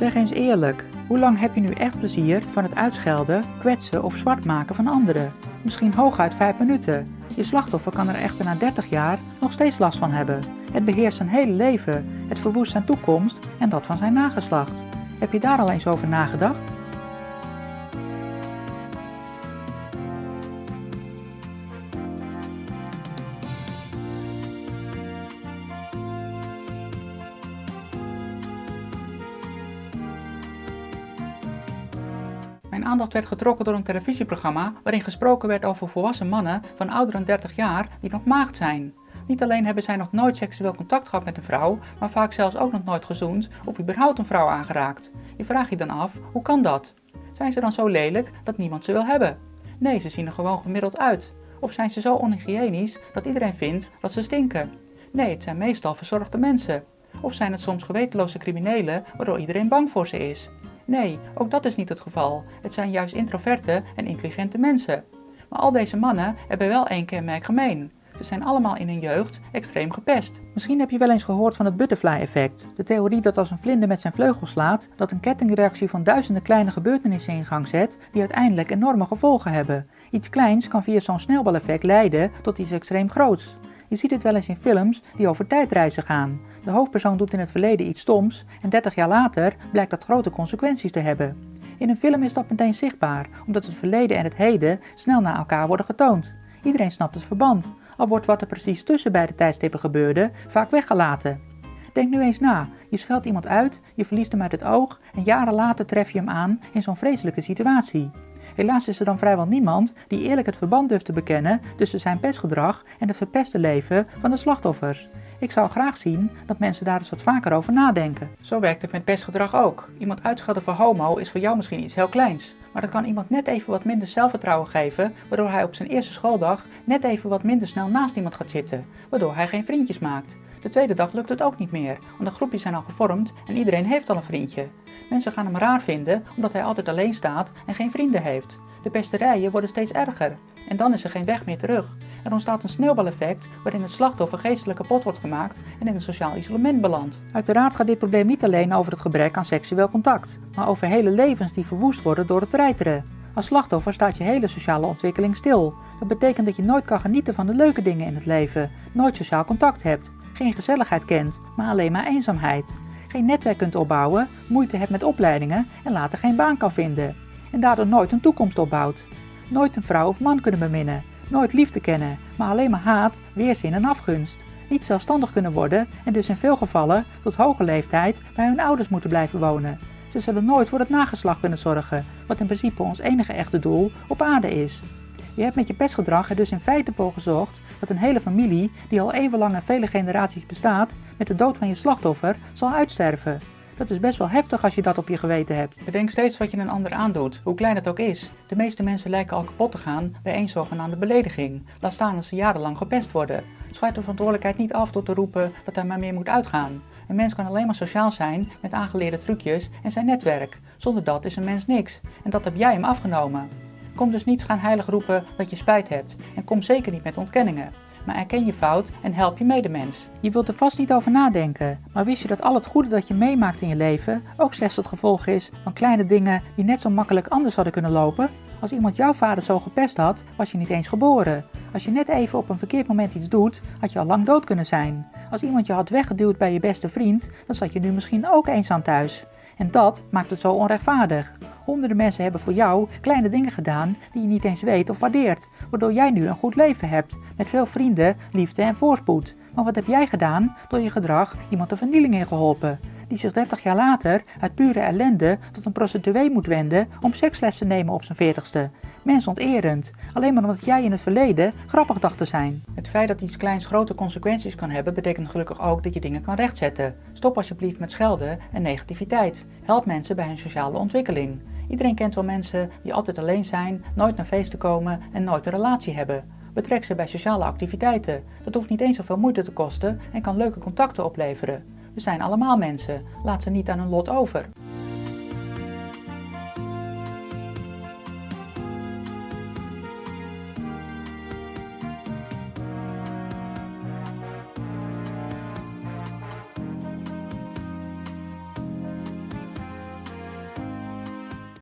Zeg eens eerlijk, hoe lang heb je nu echt plezier van het uitschelden, kwetsen of zwart maken van anderen? Misschien hooguit 5 minuten. Je slachtoffer kan er echter na 30 jaar nog steeds last van hebben. Het beheerst zijn hele leven, het verwoest zijn toekomst en dat van zijn nageslacht. Heb je daar al eens over nagedacht? Mijn aandacht werd getrokken door een televisieprogramma waarin gesproken werd over volwassen mannen van ouder dan 30 jaar die nog maagd zijn. Niet alleen hebben zij nog nooit seksueel contact gehad met een vrouw, maar vaak zelfs ook nog nooit gezoend of überhaupt een vrouw aangeraakt. Je vraagt je dan af, hoe kan dat? Zijn ze dan zo lelijk dat niemand ze wil hebben? Nee, ze zien er gewoon gemiddeld uit. Of zijn ze zo onhygiënisch dat iedereen vindt dat ze stinken? Nee, het zijn meestal verzorgde mensen. Of zijn het soms gewetenloze criminelen waardoor iedereen bang voor ze is? Nee, ook dat is niet het geval. Het zijn juist introverte en intelligente mensen. Maar al deze mannen hebben wel één kenmerk gemeen. Ze zijn allemaal in hun jeugd extreem gepest. Misschien heb je wel eens gehoord van het butterfly-effect. De theorie dat als een vlinder met zijn vleugels slaat, dat een kettingreactie van duizenden kleine gebeurtenissen in gang zet, die uiteindelijk enorme gevolgen hebben. Iets kleins kan via zo'n sneeuwbaleffect leiden tot iets extreem groots. Je ziet het wel eens in films die over tijdreizen gaan. De hoofdpersoon doet in het verleden iets stoms en 30 jaar later blijkt dat grote consequenties te hebben. In een film is dat meteen zichtbaar, omdat het verleden en het heden snel na elkaar worden getoond. Iedereen snapt het verband, al wordt wat er precies tussen beide tijdstippen gebeurde vaak weggelaten. Denk nu eens na, je scheldt iemand uit, je verliest hem uit het oog en jaren later tref je hem aan in zo'n vreselijke situatie. Helaas is er dan vrijwel niemand die eerlijk het verband durft te bekennen tussen zijn pestgedrag en het verpeste leven van de slachtoffers. Ik zou graag zien dat mensen daar eens wat vaker over nadenken. Zo werkt het met pestgedrag ook. Iemand uitschelden voor homo is voor jou misschien iets heel kleins. Maar dat kan iemand net even wat minder zelfvertrouwen geven, waardoor hij op zijn eerste schooldag net even wat minder snel naast iemand gaat zitten, waardoor hij geen vriendjes maakt. De tweede dag lukt het ook niet meer, want de groepjes zijn al gevormd en iedereen heeft al een vriendje. Mensen gaan hem raar vinden omdat hij altijd alleen staat en geen vrienden heeft. De pesterijen worden steeds erger en dan is er geen weg meer terug. Er ontstaat een sneeuwbaleffect waarin het slachtoffer geestelijk kapot wordt gemaakt en in een sociaal isolement belandt. Uiteraard gaat dit probleem niet alleen over het gebrek aan seksueel contact, maar over hele levens die verwoest worden door het treiteren. Als slachtoffer staat je hele sociale ontwikkeling stil. Dat betekent dat je nooit kan genieten van de leuke dingen in het leven, nooit sociaal contact hebt, geen gezelligheid kent, maar alleen maar eenzaamheid. Geen netwerk kunt opbouwen, moeite hebt met opleidingen en later geen baan kan vinden. En daardoor nooit een toekomst opbouwt. Nooit een vrouw of man kunnen beminnen, nooit liefde kennen, maar alleen maar haat, weerzin en afgunst. Niet zelfstandig kunnen worden en dus in veel gevallen tot hoge leeftijd bij hun ouders moeten blijven wonen. Ze zullen nooit voor het nageslacht kunnen zorgen, wat in principe ons enige echte doel op aarde is. Je hebt met je pestgedrag er dus in feite voor gezorgd dat een hele familie, die al eeuwenlang en vele generaties bestaat, met de dood van je slachtoffer zal uitsterven. Dat is best wel heftig als je dat op je geweten hebt. Bedenk steeds wat je een ander aandoet, hoe klein het ook is. De meeste mensen lijken al kapot te gaan bij één zogenaamde belediging. Laat staan als ze jarenlang gepest worden. Schuif de verantwoordelijkheid niet af door te roepen dat er maar meer moet uitgaan. Een mens kan alleen maar sociaal zijn met aangeleerde trucjes en zijn netwerk. Zonder dat is een mens niks. En dat heb jij hem afgenomen. Kom dus niet gaan heilig roepen dat je spijt hebt. En kom zeker niet met ontkenningen. Maar erken je fout en help je medemens. Je wilt er vast niet over nadenken, maar wist je dat al het goede dat je meemaakt in je leven ook slechts het gevolg is van kleine dingen die net zo makkelijk anders hadden kunnen lopen? Als iemand jouw vader zo gepest had, was je niet eens geboren. Als je net even op een verkeerd moment iets doet, had je al lang dood kunnen zijn. Als iemand je had weggeduwd bij je beste vriend, dan zat je nu misschien ook eenzaam thuis. En dat maakt het zo onrechtvaardig. Honderden mensen hebben voor jou kleine dingen gedaan die je niet eens weet of waardeert, waardoor jij nu een goed leven hebt, met veel vrienden, liefde en voorspoed. Maar wat heb jij gedaan door je gedrag iemand de vernieling in geholpen, die zich 30 jaar later uit pure ellende tot een prostituee moet wenden om seksles te nemen op zijn 40ste? Mensonterend, alleen maar omdat jij in het verleden grappig dacht te zijn. Het feit dat iets kleins grote consequenties kan hebben, betekent gelukkig ook dat je dingen kan rechtzetten. Stop alsjeblieft met schelden en negativiteit. Help mensen bij hun sociale ontwikkeling. Iedereen kent wel mensen die altijd alleen zijn, nooit naar feesten komen en nooit een relatie hebben. Betrek ze bij sociale activiteiten. Dat hoeft niet eens zoveel moeite te kosten en kan leuke contacten opleveren. We zijn allemaal mensen, laat ze niet aan hun lot over.